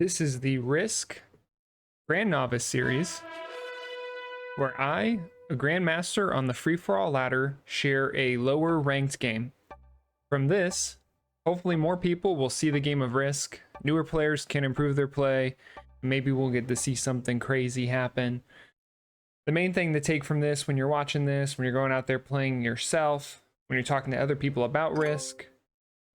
This is the Risk Grandnovice Series, where I, a Grandmaster on the free-for-all ladder, share a lower ranked game. From this, hopefully more people will see the game of Risk, newer players can improve their play, maybe we'll get to see something crazy happen. The main thing to take from this when you're watching this, when you're going out there playing yourself, when you're talking to other people about Risk,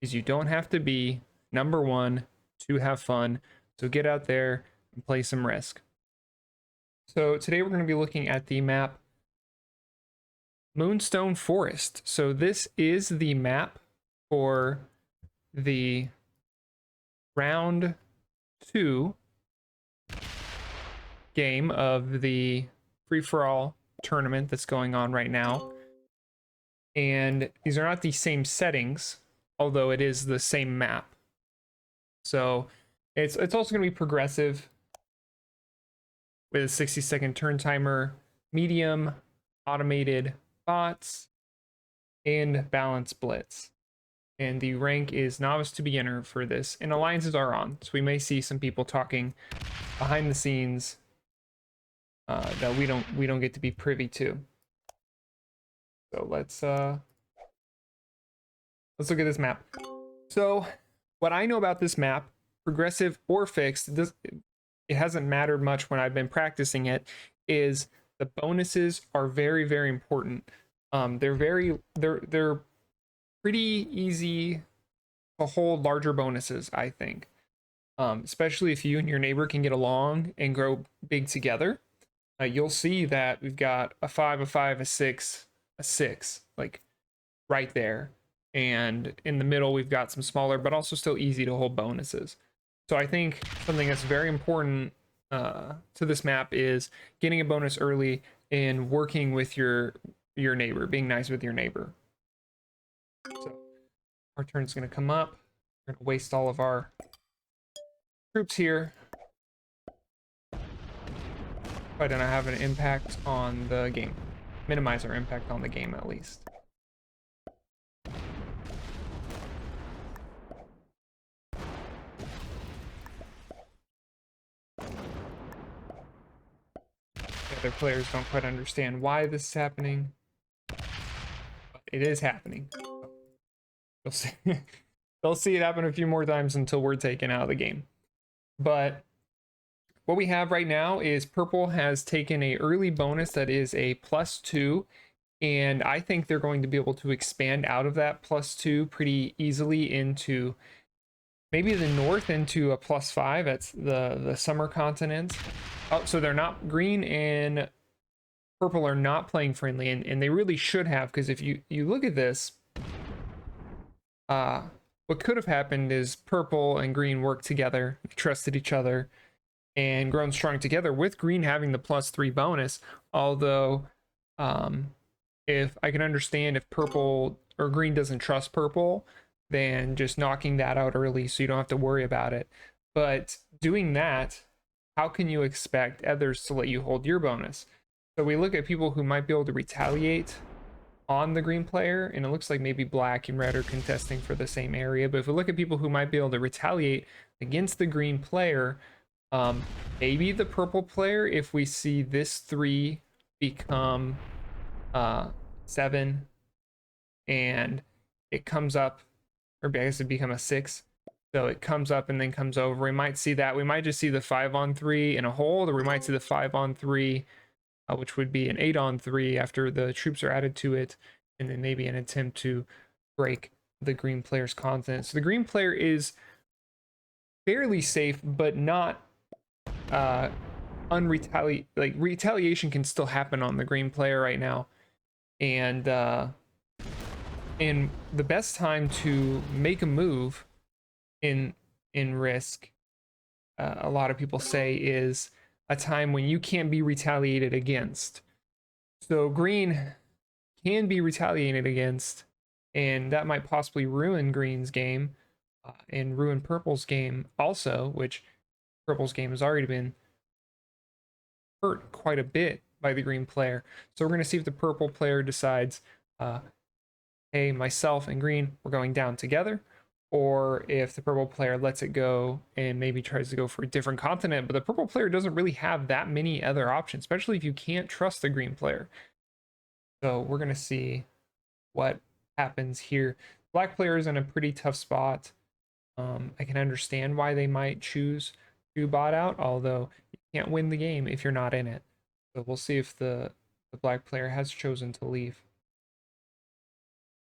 is you don't have to be number one to have fun. So get out there and play some Risk. So today we're going to be looking at the map Moonstone Forest. So this is the map for the round 2 game of the free-for-all tournament that's going on right now. And these are not the same settings, although it is the same map. So it's also going to be progressive with a 60-second turn timer, medium, automated bots, and balance blitz. And the rank is novice to beginner for this, and alliances are on. So we may see some people talking behind the scenes that we don't get to be privy to. So let's look at this map. So what I know about this map, progressive or fixed, it hasn't mattered much when I've been practicing it, is the bonuses are very, very important. They're pretty easy to hold larger bonuses, I think. Especially if you and your neighbor can get along and grow big together. You'll see that we've got a 5, a 5, a 6, a 6, like right there. And in the middle, we've got some smaller, but also still easy to hold bonuses. So I think something that's very important to this map is getting a bonus early and working with your neighbor, being nice with your neighbor. So our turn's going to come up. We're going to waste all of our troops here. But don't have an impact on the game. Minimize our impact on the game at least. Other players don't quite understand why this is happening, but it is happening. You'll see. They'll see it happen a few more times until we're taken out of the game. But what we have right now is purple has taken a early bonus that is a +2, and I think they're going to be able to expand out of that +2 pretty easily into maybe the north into a +5. That's the summer continent. Oh, so they're not, green and purple are not playing friendly, and they really should have, because if you look at this, what could have happened is purple and green worked together, trusted each other, and grown strong together, with green having the +3 bonus. Although if I can understand if purple or green doesn't trust purple, then just knocking that out early so you don't have to worry about it. But doing that, how can you expect others to let you hold your bonus? So we look at people who might be able to retaliate on the green player, and it looks like maybe black and red are contesting for the same area. But if we look at people who might be able to retaliate against the green player, maybe the purple player, if we see this 3 become 7 and it comes up, or I guess it become a 6, so it comes up and then comes over, we might see that. We might just see the 5-on-3 in a hold, or we might see the 5-on-3, which would be an 8-on-3 after the troops are added to it, and then maybe an attempt to break the green player's confidence. So the green player is fairly safe, but not retaliation can still happen on the green player right now. And the best time to make a move in Risk, a lot of people say, is a time when you can't be retaliated against. So green can be retaliated against, and that might possibly ruin green's game and ruin purple's game also, which purple's game has already been hurt quite a bit by the green player. So we're going to see if the purple player decides, hey, myself and green, we're going down together, or if the purple player lets it go and maybe tries to go for a different continent, but the purple player doesn't really have that many other options, especially if you can't trust the green player. So we're going to see what happens here. Black player is in a pretty tough spot. I can understand why they might choose to bot out, although you can't win the game if you're not in it. So we'll see if the black player has chosen to leave.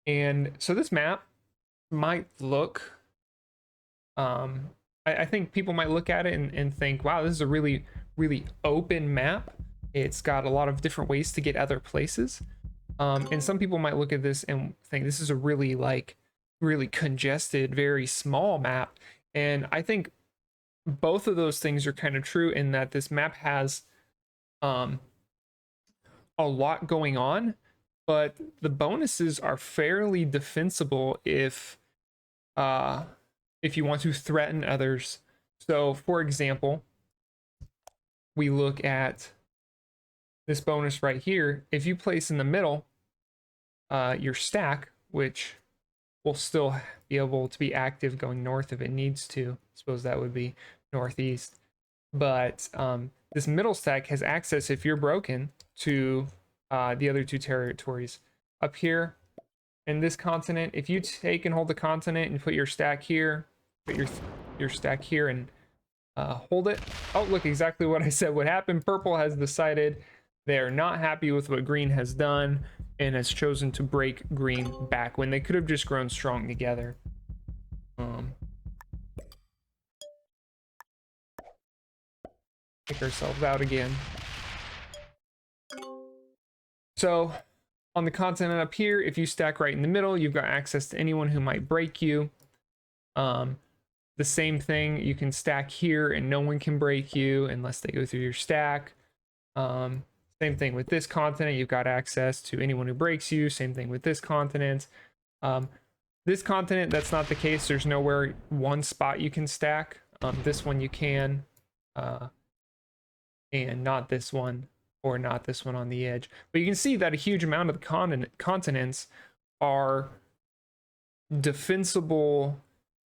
And so this map might look, I think people might look at it and think, wow, this is a really, really open map. It's got a lot of different ways to get other places. And some people might look at this and think this is a really really congested, very small map. And I think both of those things are kind of true in that this map has a lot going on, but the bonuses are fairly defensible if you want to threaten others. So for example, we look at this bonus right here. If you place in the middle your stack, which will still be able to be active going north if it needs to. I suppose that would be northeast. But this middle stack has access, if you're broken, to the other two territories. Up here in this continent, if you take and hold the continent and put your stack here, put your stack here and hold it. Oh, look, exactly what I said would happen. Purple has decided they're not happy with what green has done and has chosen to break green back when they could have just grown strong together. Take ourselves out again. So on the continent up here, if you stack right in the middle, you've got access to anyone who might break you. The same thing, you can stack here and no one can break you unless they go through your stack. Same thing with this continent, you've got access to anyone who breaks you. Same thing with this continent. This continent, that's not the case. There's nowhere one spot you can stack. This one you can, and not this one, or not this one on the edge. But you can see that a huge amount of the continents are defensible,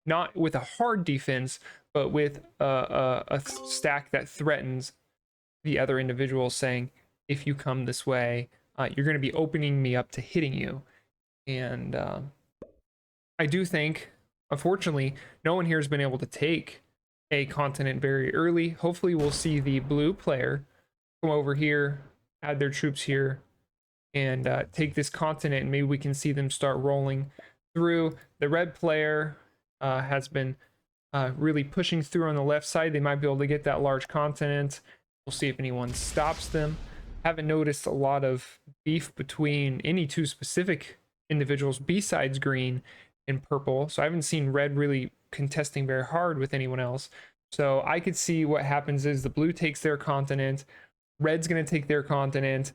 not with a hard defense, but with a stack that threatens the other individual, saying, if you come this way, you're going to be opening me up to hitting you. And I do think, unfortunately, no one here has been able to take a continent very early. Hopefully we'll see the blue player come over here, add their troops here, and take this continent, and maybe we can see them start rolling through. The red player has been really pushing through on the left side. They might be able to get that large continent. We'll see if anyone stops them. Haven't noticed a lot of beef between any two specific individuals besides green and purple, so I haven't seen red really contesting very hard with anyone else. So I could see what happens is the blue takes their continent, red's going to take their continent,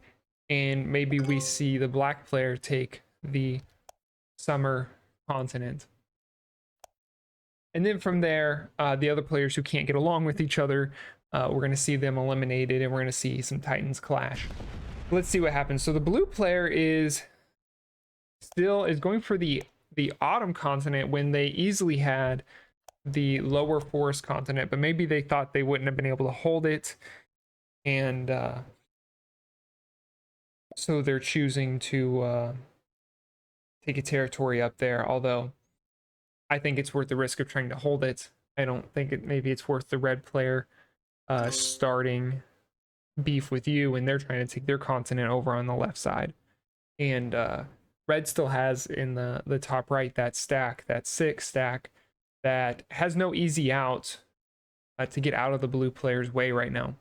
and maybe we see the black player take the summer continent. And then from there, the other players who can't get along with each other, we're going to see them eliminated, and we're going to see some titans clash. Let's see what happens. So the blue player is going for the autumn continent when they easily had the lower forest continent, but maybe they thought they wouldn't have been able to hold it, and so they're choosing to take a territory up there. Although I think it's worth the risk of trying to hold it. I don't think maybe it's worth the red player starting beef with you when they're trying to take their continent over on the left side. And red still has in the top right that stack, that 6 stack, that has no easy out to get out of the blue player's way right now.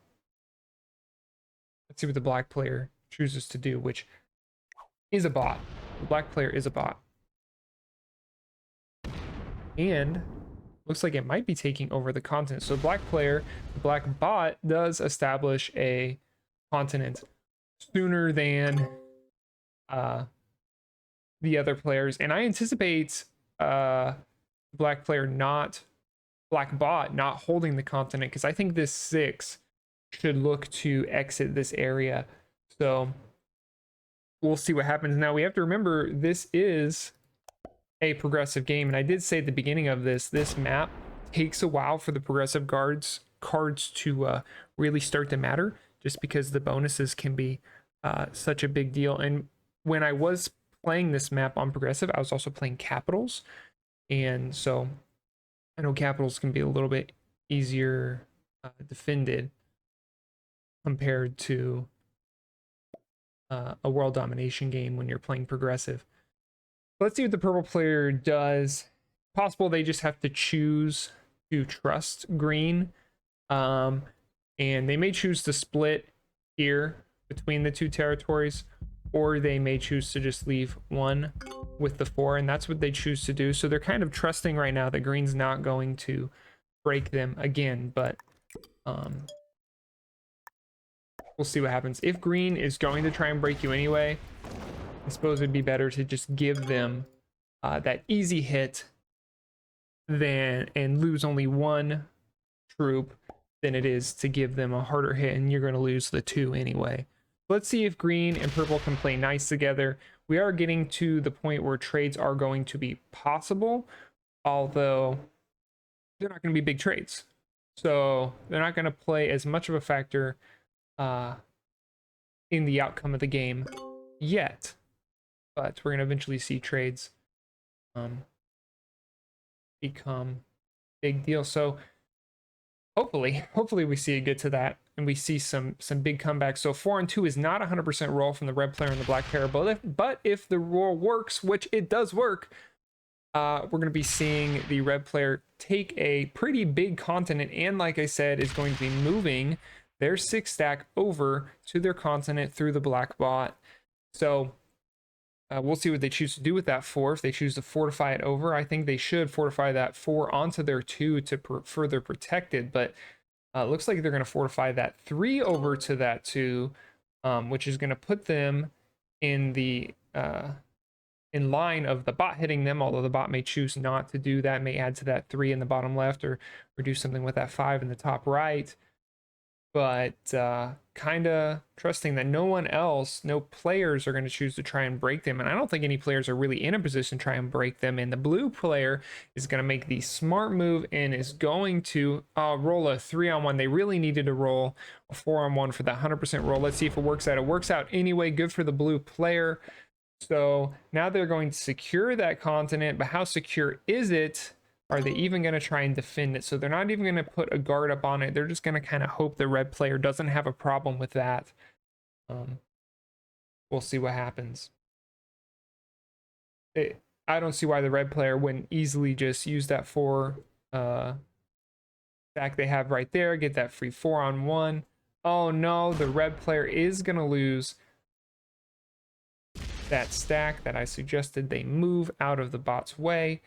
Let's see what the black player chooses to do, which is a bot. The black player is a bot. And looks like it might be taking over the continent. So black player, the black bot, does establish a continent sooner than the other players. And I anticipate black bot not holding the continent, because I think this 6 should look to exit this area. So we'll see what happens. Now we have to remember, this is a progressive game. And I did say at the beginning of this map takes a while for the progressive cards to really start to matter, just because the bonuses can be such a big deal. And when I was playing this map on progressive, I was also playing capitals, and so I know capitals can be a little bit easier defended compared to a world domination game when you're playing progressive. Let's see what the purple player does. Possible they just have to choose to trust green, and they may choose to split here between the two territories, or they may choose to just leave one with the 4, and that's what they choose to do. So they're kind of trusting right now that green's not going to break them again, but we'll see what happens. If green is going to try and break you anyway, I suppose it'd be better to just give them that easy hit and lose only one troop than it is to give them a harder hit, and you're going to lose the 2 anyway. Let's see if green and purple can play nice together. We are getting to the point where trades are going to be possible, although they're not going to be big trades. So they're not going to play as much of a factor in the outcome of the game yet. But we're going to eventually see trades become big deal. So hopefully we see it get to that, and we see some big comebacks. So 4-2 is not 100% roll from the red player and the black player, but if the roll works, which it does work, we're going to be seeing the red player take a pretty big continent, and like I said, is going to be moving their 6 stack over to their continent through the black bot. So we'll see what they choose to do with that 4. If they choose to fortify it over, I think they should fortify that 4 onto their 2 to further protect it. But it looks like they're going to fortify that 3 over to that 2, which is going to put them in the in line of the bot hitting them, although the bot may choose not to do that, may add to that 3 in the bottom left, or do something with that 5 in the top right. But kind of trusting that no players are going to choose to try and break them. And I don't think any players are really in a position to try and break them. And the blue player is going to make the smart move and is going to roll a 3-on-1. They really needed to roll a 4-on-1 for that 100% roll. Let's see if it works out. It works out anyway. Good for the blue player. So now they're going to secure that continent. But how secure is it? Are they even going to try and defend it? So they're not even going to put a guard up on it. They're just going to kind of hope the red player doesn't have a problem with that. We'll see what happens. I don't see why the red player wouldn't easily just use that 4 stack they have right there, get that free 4-on-1. Oh no, the red player is going to lose that stack that I suggested they move out of the bot's way.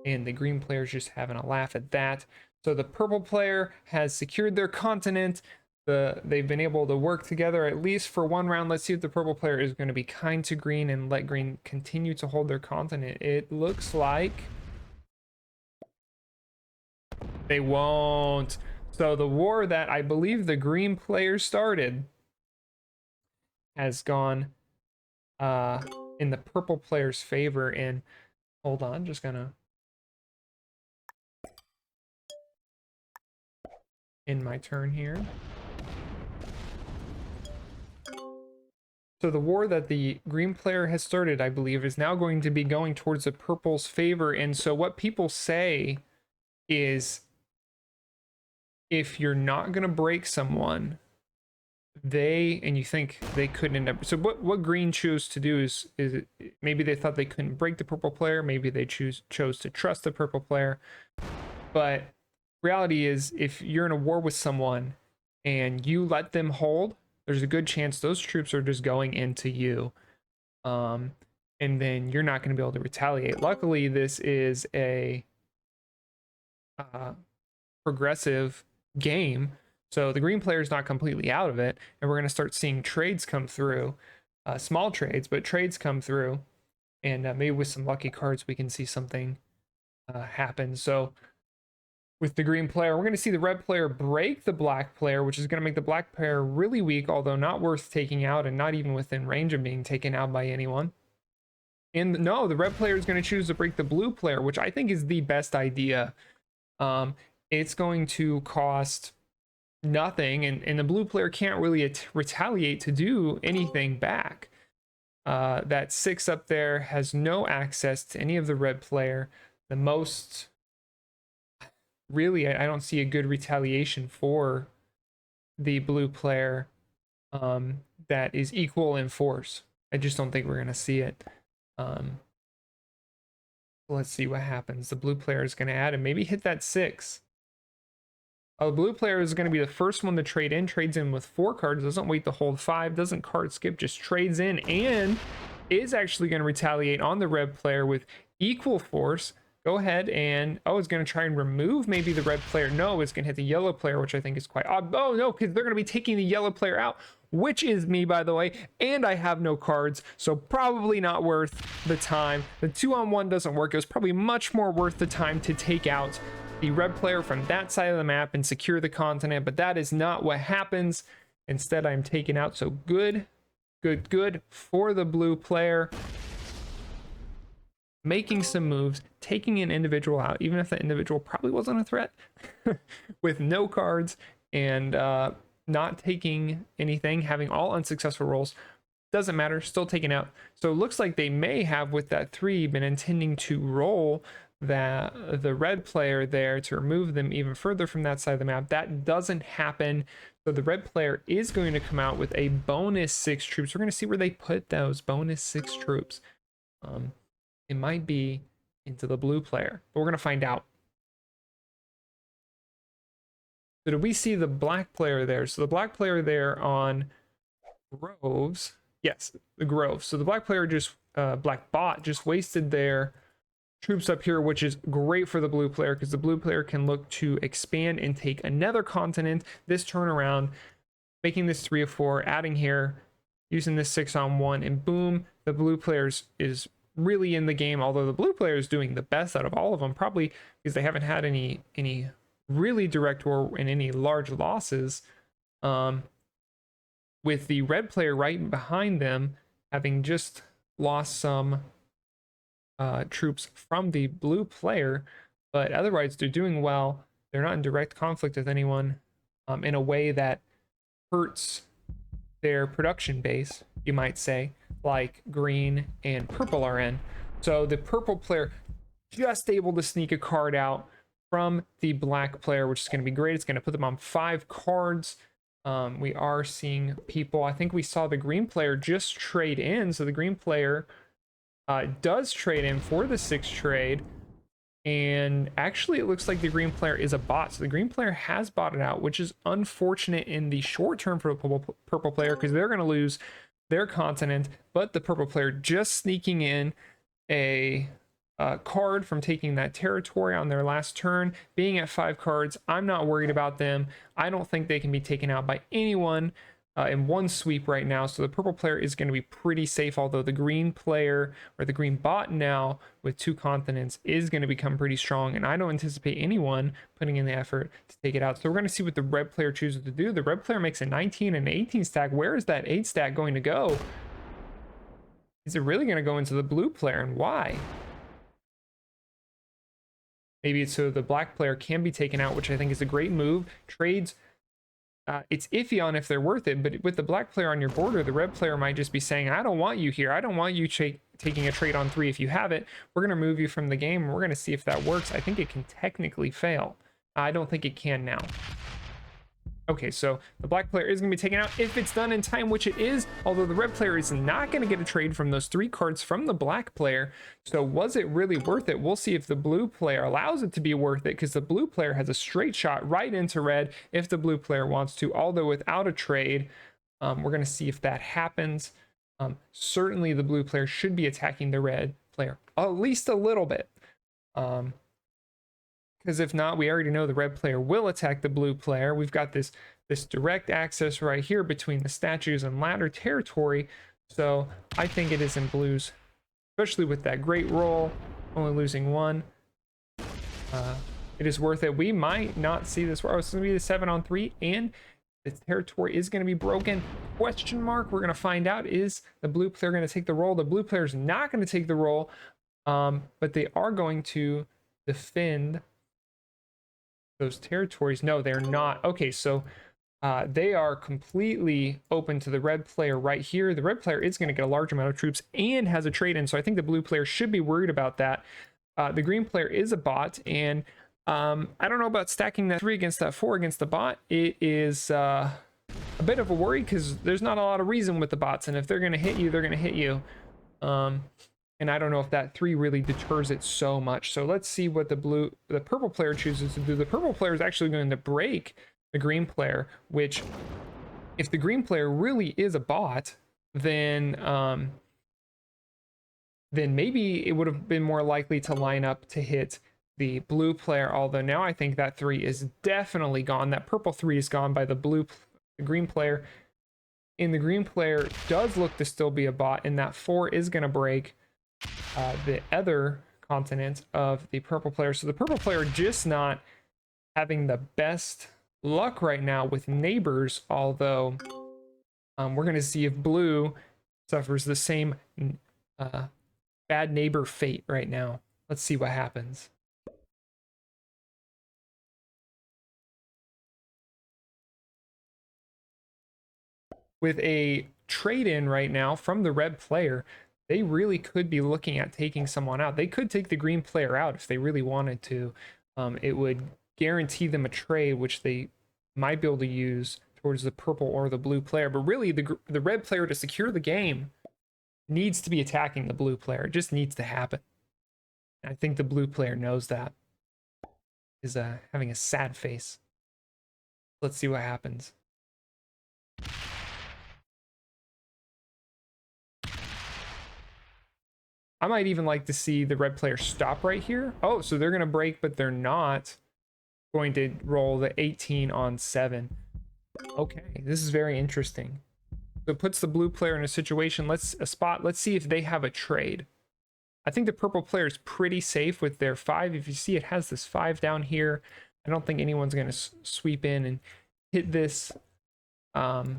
And the green player's just having a laugh at that. So the purple player has secured their continent. They've been able to work together at least for 1 round. Let's see if the purple player is going to be kind to green and let green continue to hold their continent. It looks like they won't. So the war that I believe the green player started has gone in the purple player's favor. And hold on, just gonna in my turn here. So the war that the green player has started, I believe, is now going to be going towards the purple's favor. And so what people say is, if you're not going to break someone, and you think they couldn't end up. So what green chose to do is maybe they thought they couldn't break the purple player. Maybe they chose to trust the purple player. But reality is, if you're in a war with someone and you let them hold, there's a good chance those troops are just going into you, and then you're not going to be able to retaliate. Luckily, this is a progressive game, so the green player is not completely out of it, and we're going to start seeing trades come through, small trades, but trades come through, and maybe with some lucky cards we can see something happen. So with the green player, we're going to see the red player break the black player, which is going to make the black player really weak, although not worth taking out and not even within range of being taken out by anyone. And no, the red player is going to choose to break the blue player, which I think is the best idea. It's going to cost nothing, and the blue player can't really retaliate to do anything back. That 6 up there has no access to any of the red player. The most, really, I don't see a good retaliation for the blue player that is equal in force. I just don't think we're going to see it. Let's see what happens. The blue player is going to add and maybe hit that 6. The blue player is going to be the first one to trade in. Trades in with 4 cards. Doesn't wait to hold 5. Doesn't card skip. Just trades in and is actually going to retaliate on the red player with equal force. Go ahead and, oh, it's going to try and remove maybe the red player. No, it's going to hit the yellow player, which I think is quite odd. Oh, no, because they're going to be taking the yellow player out, which is me, by the way, and I have no cards, so probably not worth the time. The 2-on-1 doesn't work. It was probably much more worth the time to take out the red player from that side of the map and secure the continent, but that is not what happens. Instead, I'm taken out, so good for the blue player. Making some moves, taking an individual out, even if the individual probably wasn't a threat, with no cards and not taking anything, having all unsuccessful rolls. Doesn't matter, still taken out. So it looks like they may have, with that 3, been intending to roll the red player there to remove them even further from that side of the map. That doesn't happen. So the red player is going to come out with a bonus 6 troops. We're going to see where they put those bonus 6 troops. It might be into the blue player, but we're going to find out. So do we see the black player there? So the black player there on Groves. Yes, the Groves. So the black player just, black bot just wasted their troops up here, which is great for the blue player because the blue player can look to expand and take another continent this turnaround, making this 3 of 4, adding here, using this 6-on-1, and boom, the blue player is really in the game, although the blue player is doing the best out of all of them, probably because they haven't had any really direct war and any large losses, with the red player right behind them having just lost some troops from the blue player, but otherwise they're doing well. They're not in direct conflict with anyone in a way that hurts their production base, you might say, like green and purple are in. So the purple player just able to sneak a card out from the black player, which is going to be great. It's going to put them on 5 cards. We are seeing people, I think we saw the green player just trade in. So the green player does trade in for the 6 trade. And actually it looks like the green player is a bot. So the green player has botted out, which is unfortunate in the short term for the purple player because they're going to lose their continent. But the purple player just sneaking in a card from taking that territory on their last turn, being at 5 cards. I'm not worried about them. I don't think they can be taken out by anyone in one sweep right now. So the purple player is going to be pretty safe, although the green player, or the green bot now with 2 continents, is going to become pretty strong, and I don't anticipate anyone putting in the effort to take it out. So we're going to see what the red player chooses to do. The red player makes a 19 and an 18 stack. Where is that 8 stack going to go? Is it really going to go into the blue player, and why? Maybe it's so the black player can be taken out, which I think is a great move. Trades, it's iffy on if they're worth it, but with the black player on your border, the red player might just be saying, I don't want you here. I don't want you taking a trade on 3. If you have it, we're going to move you from the game. We're going to see if that works. I think it can technically fail. I don't think it can now. Okay, so the black player is going to be taken out if it's done in time, which it is, although the red player is not going to get a trade from those 3 cards from the black player. So was it really worth it? We'll see if the blue player allows it to be worth it, because the blue player has a straight shot right into red if the blue player wants to, although without a trade. We're going to see if that happens. Certainly the blue player should be attacking the red player at least a little bit. Because if not, we already know the red player will attack the blue player. We've got this direct access right here between the statues and ladder territory. So I think it is in blues, especially with that great roll, only losing 1. It is worth it. We might not see this. Oh, it's going to be the 7-on-3, and The territory is going to be broken. Question mark. We're going to find out. Is the blue player going to take the role? The blue player is not going to take the role, but they are going to defend those territories. No, they're not. Okay, so they are completely open to the red player right here. The red player is going to get a large amount of troops and has a trade in, so I think the blue player should be worried about that. The green player is a bot, and I don't know about stacking that 3 against that 4 against the bot. It is a bit of a worry because there's not a lot of reason with the bots, and if they're going to hit you, they're going to hit you. And I don't know if that 3 really deters it so much. So let's see what the purple player chooses to do. The purple player is actually going to break the green player, which if the green player really is a bot, then maybe it would have been more likely to line up to hit the blue player. Although now I think that 3 is definitely gone. That purple 3 is gone by the green player. And the green player does look to still be a bot, and that 4 is going to break the other continent of the purple player. So the purple player just not having the best luck right now with neighbors, although we're going to see if blue suffers the same bad neighbor fate right now. Let's see what happens. With a trade-in right now from the red player, they really could be looking at taking someone out. They could take the green player out if they really wanted to. It would guarantee them a trade, which they might be able to use towards the purple or the blue player. But really, the red player, to secure the game, needs to be attacking the blue player. It just needs to happen. And I think the blue player knows that. Is having a sad face. Let's see what happens. I might even like to see the red player stop right here. Oh, so they're going to break, but they're not going to roll the 18 on 7. Okay, this is very interesting. So it puts the blue player in a situation. Let's see if they have a trade. I think the purple player is pretty safe with their 5. If you see, it has this 5 down here. I don't think anyone's going to sweep in and hit this. So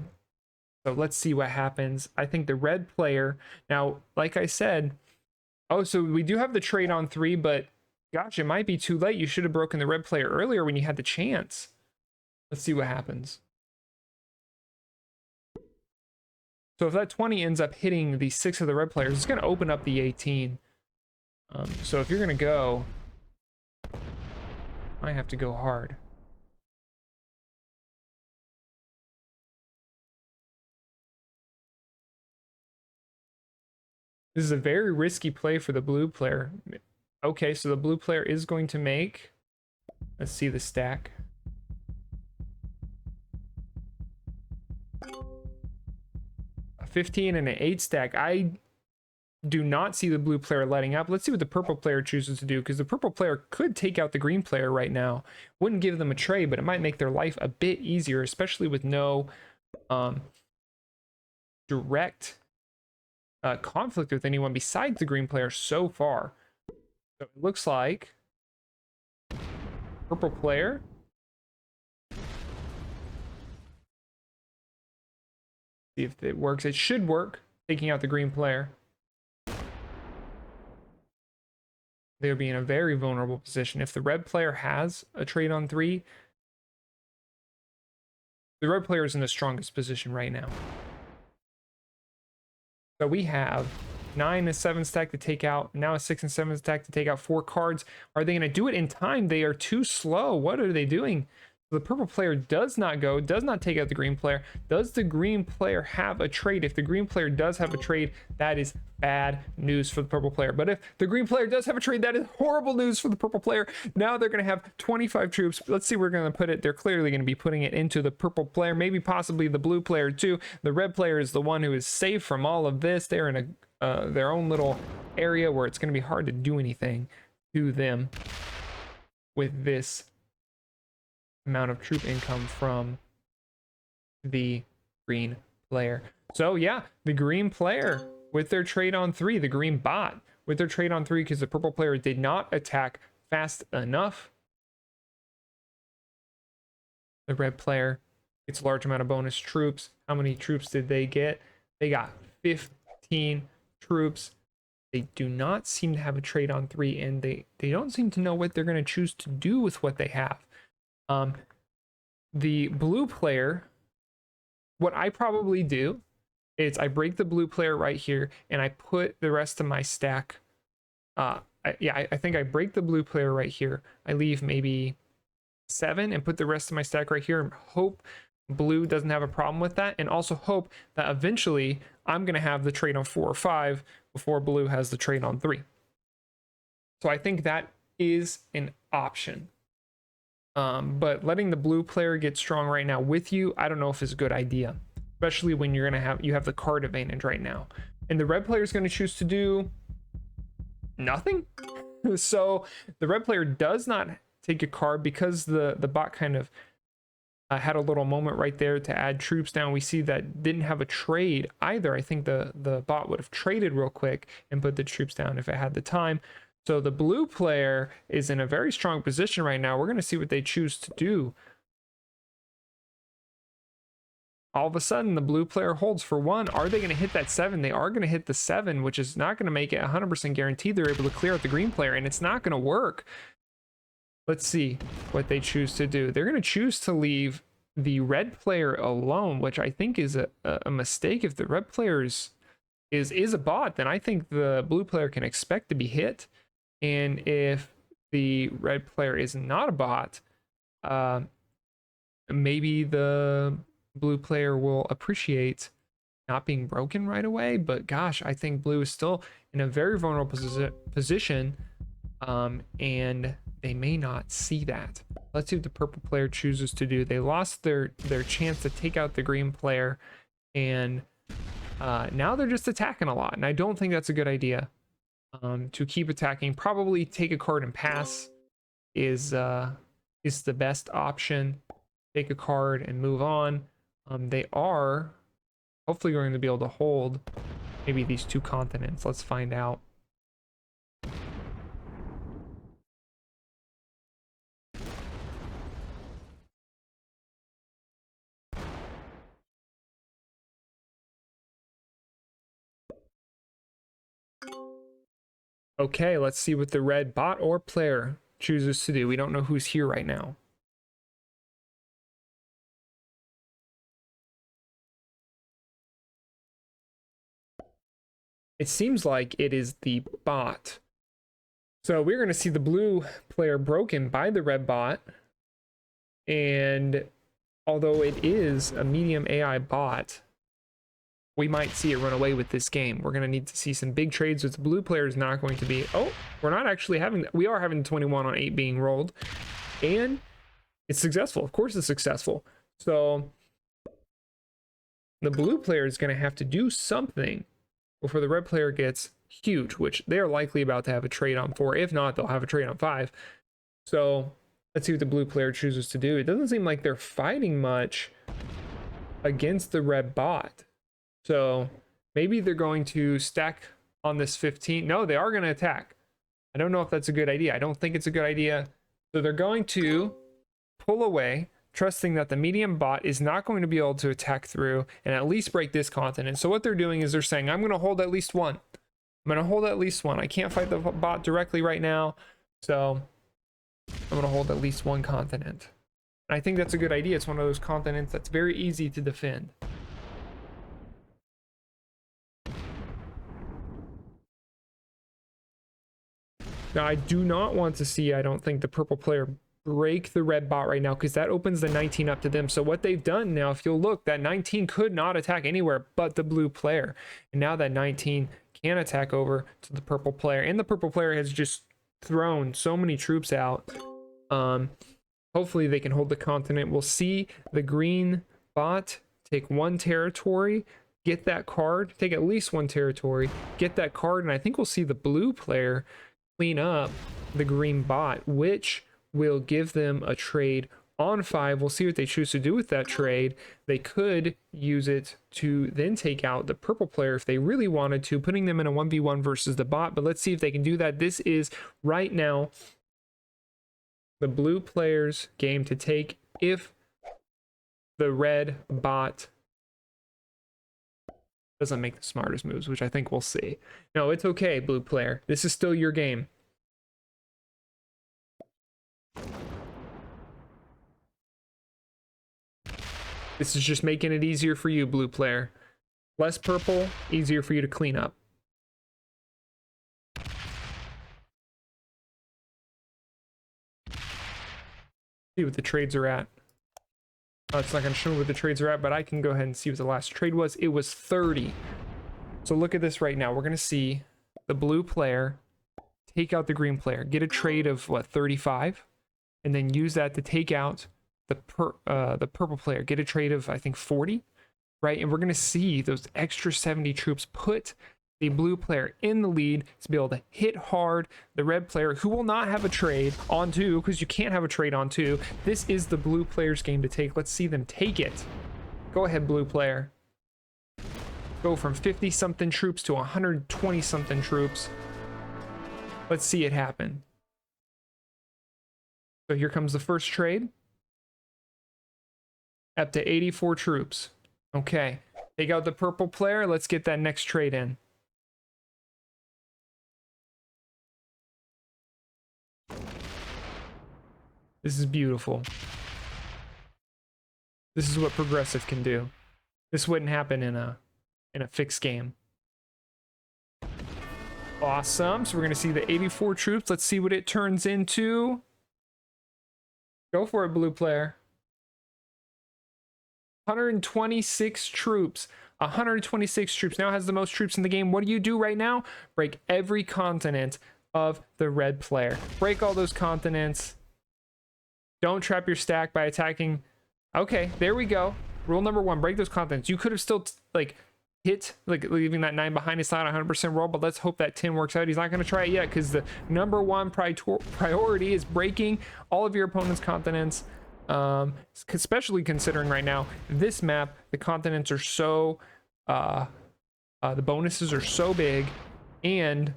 let's see what happens. I think the red player, now, like I said, oh, so we do have the trade on 3, but gosh, it might be too late. You should have broken the red player earlier when you had the chance. Let's see what happens. So if that 20 ends up hitting the 6 of the red players, it's going to open up the 18. So if you're going to go, I have to go hard. This is a very risky play for the blue player. Okay, so the blue player is going to make, let's see the stack. A 15 and an 8 stack. I do not see the blue player letting up. Let's see what the purple player chooses to do, because the purple player could take out the green player right now. Wouldn't give them a trade, but it might make their life a bit easier, especially with no direct conflict with anyone besides the green player so far. So it looks like purple player see if it works. It should work, taking out the green player. They would be in a very vulnerable position. If the red player has a trade on 3, the red player is in the strongest position right now. So we have 9 and 7 stack to take out, now a 6 and 7 stack to take out 4 cards. Are they going to do it in time? They are too slow. What are they doing? The purple player does not go, does not take out the green player. Does the green player have a trade? If the green player does have a trade, that is bad news for the purple player. But if the green player does have a trade, that is horrible news for the purple player. Now they're going to have 25 troops. Let's see where we're going to put it. They're clearly going to be putting it into the purple player, maybe possibly the blue player too. The red player is the one who is safe from all of this. They're in their own little area where it's going to be hard to do anything to them with this amount of troop income from the green player. So yeah, the green player with their trade on 3, the green bot with their trade on 3, because the purple player did not attack fast enough. The red player It's a large amount of bonus troops. How many troops did they get? They got 15 troops. They do not seem to have a trade on 3, and they don't seem to know what they're going to choose to do with what they have. The blue player, what I probably do is I break the blue player right here, and I put the rest of my stack. I think I break the blue player right here. I leave maybe 7 and put the rest of my stack right here and hope blue doesn't have a problem with that, and also hope that eventually I'm going to have the trade on 4 or 5 before blue has the trade on 3. So I think that is an option. But letting the blue player get strong right now with you, I don't know if it's a good idea, especially when you have the card advantage right now. And the red player is going to choose to do nothing. So the red player does not take a card because the bot kind of had a little moment right there to add troops down. We see that didn't have a trade either. I think the bot would have traded real quick and put the troops down if it had the time. So the blue player is in a very strong position right now. We're going to see what they choose to do. All of a sudden, the blue player holds for 1. Are they going to hit that 7? They are going to hit the 7, which is not going to make it 100% guaranteed they're able to clear out the green player, and it's not going to work. Let's see what they choose to do. They're going to choose to leave the red player alone, which I think is a mistake. If the red player is a bot, then I think the blue player can expect to be hit. And if the red player is not a bot, maybe the blue player will appreciate not being broken right away. But gosh, I think blue is still in a very vulnerable position, and they may not see that. Let's see what the purple player chooses to do. They lost their chance to take out the green player, and now they're just attacking a lot, and I don't think that's a good idea. To keep attacking, probably take a card and pass is the best option. Take a card and move on. They are hopefully going to be able to hold maybe these 2 continents. Let's find out. Okay, let's see what the red bot or player chooses to do. We don't know who's here right now. It seems like it is the bot. So we're going to see the blue player broken by the red bot. And although it is a medium AI bot, we might see it run away with this game. We're going to need to see some big trades with the blue player is not going to be... Oh, we're not actually having... We are having 21 on 8 being rolled. And it's successful. Of course it's successful. So the blue player is going to have to do something before the red player gets huge, which they're likely about to have a trade on 4. If not, they'll have a trade on 5. So let's see what the blue player chooses to do. It doesn't seem like they're fighting much against the red bot. So maybe they're going to stack on this 15. No, they are going to attack. I don't know if that's a good idea. I don't think it's a good idea. So they're going to pull away, trusting that the medium bot is not going to be able to attack through and at least break this continent. So what they're doing is they're saying, I'm going to hold at least 1. I'm going to hold at least 1. I can't fight the bot directly right now. So I'm going to hold at least 1 continent. And I think that's a good idea. It's one of those continents that's very easy to defend. Now, I do not want to see, I don't think, the purple player break the red bot right now, because that opens the 19 up to them. So what they've done now, if you'll look, that 19 could not attack anywhere but the blue player. And now that 19 can attack over to the purple player. And the purple player has just thrown so many troops out. Hopefully they can hold the continent. We'll see the green bot take 1 territory, get that card, take at least 1 territory, get that card, and I think we'll see the blue player clean up the green bot, which will give them a trade on 5. We'll see what they choose to do with that trade. They could use it to then take out the purple player if they really wanted to, putting them in a 1v1 versus the bot. But let's see if they can do that. This is right now the blue player's game to take. If the red bot doesn't make the smartest moves, which I think we'll see. No, it's okay, blue player. This is still your game. This is just making it easier for you, blue player. Less purple, easier for you to clean up. See what the trades are at. Oh, it's not going to show me what the trades are at, but I can go ahead and see what the last trade was. It was 30. So look at this right now. We're going to see the blue player take out the green player, get a trade of what, 35, and then use that to take out the purple player, get a trade of I think 40, right? And we're going to see those extra 70 troops put the blue player in the lead to be able to hit hard the red player, who will not have a trade on 2, because you can't have a trade on 2. This is the blue player's game to take. Let's see them take it. Go ahead, blue player. Go from 50 something troops to 120 something troops. Let's see it happen. So here comes the first trade. Up to 84 troops. Okay, take out the purple player. Let's get that next trade in. This is beautiful. This is what progressive can do. This wouldn't happen in a fixed game. Awesome. So we're going to see the 84 troops. Let's see what it turns into. Go for it, blue player. 126 troops. 126 troops. Now has the most troops in the game. What do you do right now? Break every continent of the red player. Break all those continents. Don't trap your stack by attacking. Okay, there we go. Rule number 1, break those continents. You could have still hit, leaving that 9 behind. It's not 100% roll, but let's hope that 10 works out. He's not going to try it yet, because the number 1 priority is breaking all of your opponent's continents. Especially considering right now, this map, the continents are so, the bonuses are so big, and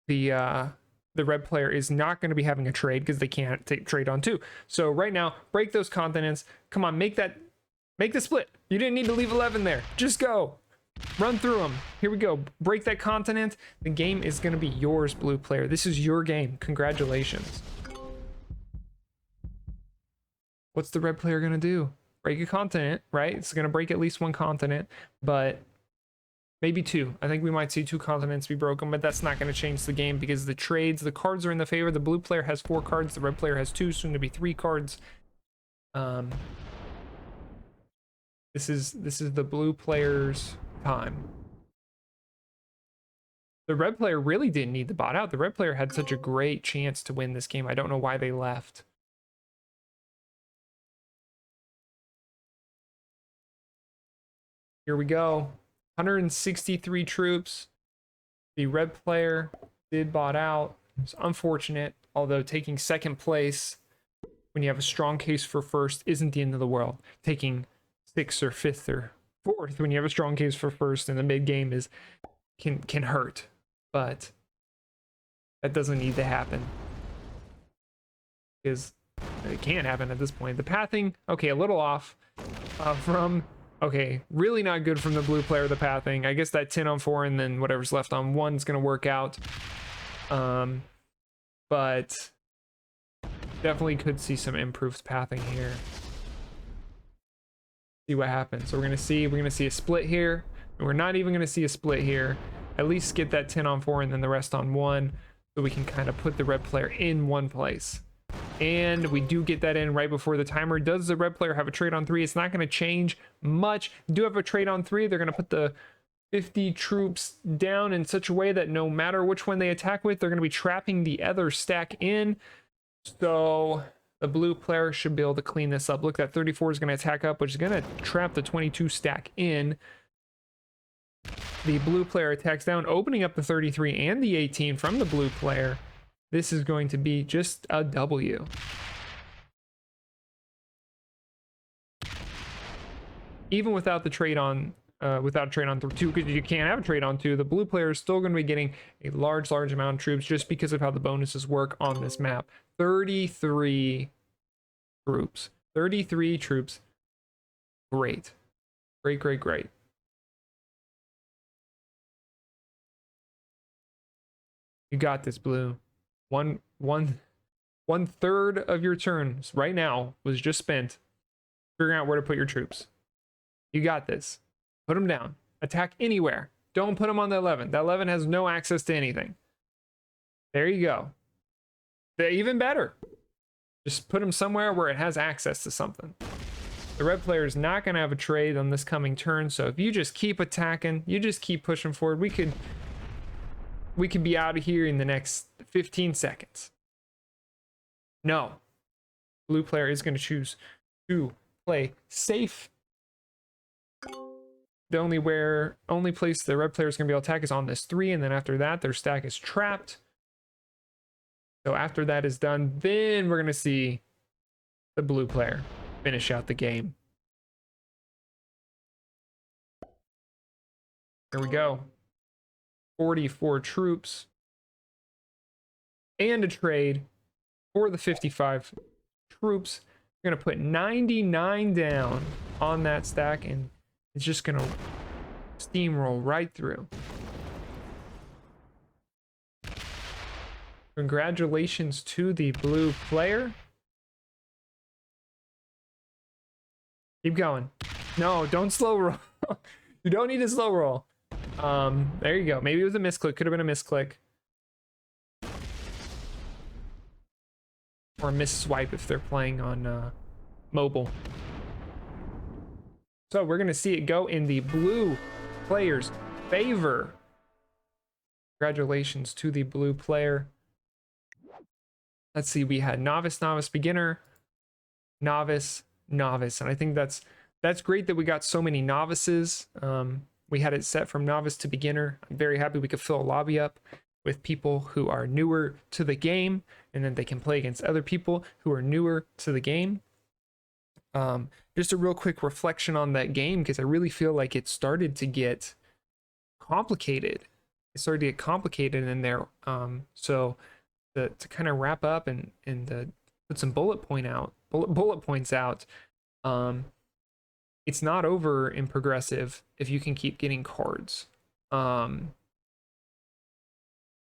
the red player is not going to be having a trade because they can't trade on 2. So right now, break those continents. Come on, make the split. You didn't need to leave 11 there. Just go. Run through them. Here we go. Break that continent. The game is going to be yours, blue player. This is your game. Congratulations. What's the red player going to do? Break a continent, right? It's going to break at least 1 continent, but maybe 2. I think we might see 2 continents be broken, but that's not going to change the game because the trades, the cards are in the favor. The blue player has 4 cards. The red player has 2, soon to be 3 cards. This is the blue player's time. The red player really didn't need the bot out. The red player had such a great chance to win this game. I don't know why they left. Here we go. 163 troops. The red player did bot out. It's unfortunate, although taking second place when you have a strong case for first isn't the end of the world. Taking 6th or 5th or 4th when you have a strong case for first in the mid game can hurt, but that doesn't need to happen because it can't happen at this point. The pathing, okay, a little off from. Okay, really not good from the blue player, the pathing. I guess that 10 on 4 and then whatever's left on 1 is going to work out. But definitely could see some improved pathing here. See what happens. So we're going to see a split here. And we're not even going to see a split here. At least get that 10 on 4 and then the rest on 1. So we can kind of put the red player in one place. And we do get that in right before the timer. Does the red player have a trade on 3? It's not going to change much. Do have a trade on 3. They're going to put the 50 troops down in such a way that no matter which one they attack with, they're going to be trapping the other stack in. So the blue player should be able to clean this up. Look, that 34 is going to attack up, which is going to trap the 22 stack in. The blue player attacks down, opening up the 33 and the 18 from the blue player. This is going to be just a W. Even without the trade on, without a trade on 2, because you can't have a trade on 2, the blue player is still going to be getting a large amount of troops just because of how the bonuses work on this map. 33 troops. 33 troops. Great. Great, great, great. You got this, blue. One third of your turns right now was just spent figuring out where to put your troops. You got this. Put them down. Attack anywhere. Don't put them on the 11. The 11 has no access to anything. There you go. They're even better. Just put them somewhere where it has access to something. The red player is not going to have a trade on this coming turn, so if you just keep attacking, you just keep pushing forward, we could be out of here in the next 15 seconds. No. Blue player is going to choose to play safe. The only place the red player is going to be able to attack is on this 3, and then after that, their stack is trapped. So after that is done, then we're going to see the blue player finish out the game. Here we go. 44 troops. And a trade for the 55 troops. We're going to put 99 down on that stack, and it's just going to steamroll right through. Congratulations to the blue player. Keep going. No, don't slow roll. You don't need to slow roll. There you go. Maybe it was a misclick. Could have been a misclick. Or a misswipe if they're playing on mobile. So we're going to see it go in the blue player's favor. Congratulations to the blue player. Let's see, we had novice, novice, beginner, novice, novice. And I think that's great that we got so many novices. We had it set from novice to beginner. I'm very happy we could fill a lobby up with people who are newer to the game, and then they can play against other people who are newer to the game. Just a real quick reflection on that game, because I really feel like it started to get complicated. It started to get complicated in there. So to kind of wrap up and put some bullet points out, it's not over in progressive if you can keep getting cards.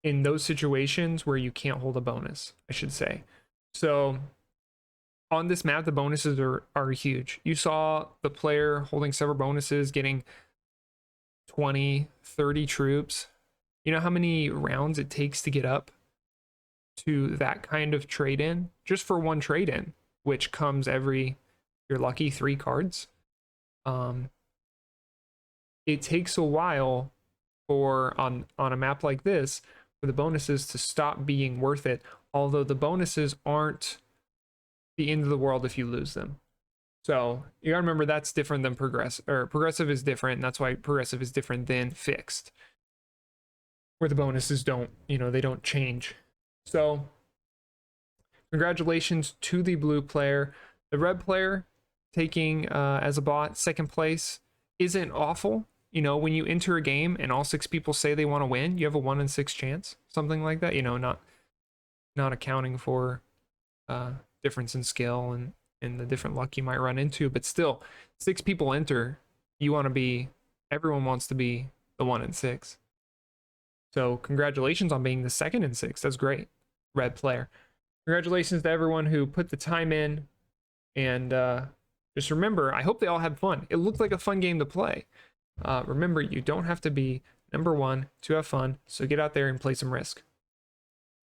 In those situations where you can't hold a bonus, I should say. So on this map, the bonuses are huge. You saw the player holding several bonuses, getting 20, 30 troops. You know how many rounds it takes to get up to that kind of trade-in? Just for one trade-in, which comes every, you're lucky, 3 cards. It takes a while for, on a map like this, for the bonuses to stop being worth it, although the bonuses aren't the end of the world if you lose them. So you gotta remember that's different than progressive is different, and that's why progressive is different than fixed, where the bonuses don't, they don't change. So congratulations to the blue player. The red player taking as a bot second place isn't awful. When you enter a game and all 6 people say they want to win, you have a 1 in 6 chance, something like that. Not accounting for difference in skill and the different luck you might run into, but still, 6 people enter. Everyone wants to be the 1 in 6. So congratulations on being the 2nd in 6. That's great, red player. Congratulations to everyone who put the time in, and just remember, I hope they all had fun. It looked like a fun game to play. Remember, you don't have to be number 1 to have fun, so get out there and play some Risk.